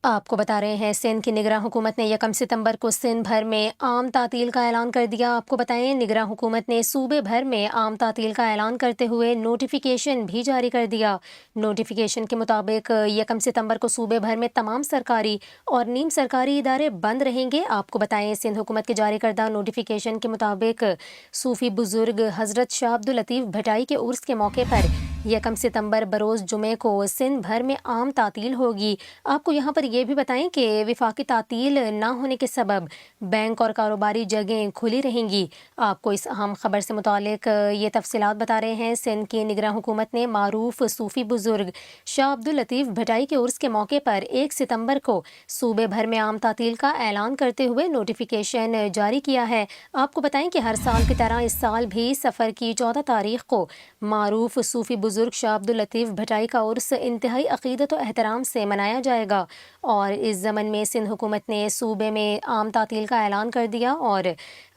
आपको बता रहे हैं, सिंध की निगरां हुकूमत ने 1 सितंबर को सिंध भर में आम तातील का ऐलान कर दिया। आपको बताएं, निगरां हुकूमत ने सूबे भर में आम तातील का ऐलान करते हुए नोटिफिकेशन भी जारी कर दिया। नोटिफिकेशन के मुताबिक 1 सितंबर को सूबे भर में तमाम सरकारी और नीम सरकारी इदारे बंद रहेंगे। आपको बताएं, सिंध हुकूमत के जारी करदा नोटिफिकेशन के मुताबिक सूफी बुजुर्ग हजरत शाह अब्दुल लतीफ़ भटाई के उर्स के मौके पर 1 सितंबर बरोज़ जुमे को सिंध भर में आम तातील होगी। आपको यहाँ पर यह भी बताएं कि विफाकी तातील ना होने के सबब बैंक और कारोबारी जगहें खुली रहेंगी। आपको इस अहम खबर से मुतालिक ये तफसीलात बता रहे हैं। सिंध की निगरां हुकूमत ने मारूफ सूफी बुजुर्ग शाह अब्दुल लतीफ़ भटाई के उर्स के मौके पर 1 सितंबर को सूबे भर में आम तातील का ऐलान करते हुए नोटिफिकेशन जारी किया है। आपको बताएं कि हर साल की तरह इस साल भी सफ़र की 14 तारीख को मारूफ सूफी बुजुर्ग शाह अब्दुल लतीफ़ भटाई का उर्स इंतहाई अक़ीदत और एहतराम से मनाया जाएगा। और इस ज़मन में सिंध हुकूमत ने सूबे में आम तातील का ऐलान कर दिया और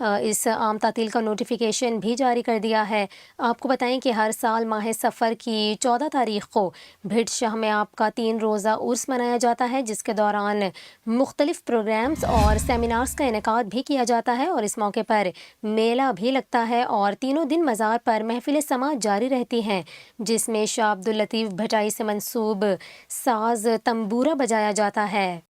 इस आम तातील का नोटिफिकेशन भी जारी कर दिया है। आपको बताएं कि हर साल माह सफ़र की 14 तारीख को भिट शाह में आपका 3 रोज़ा उर्स मनाया जाता है, जिसके दौरान मुख्तलिफ प्रोग्राम्स और सेमिनार्स का इनेकाद भी किया जाता है और इस मौके पर मेला भी लगता है और तीनों दिन मज़ार पर महफिल समात जारी रहती हैं, जिसमें शाह अब्दुल लतीफ़ भटाई से मंसूब साज तंबूरा बजाया जाता है।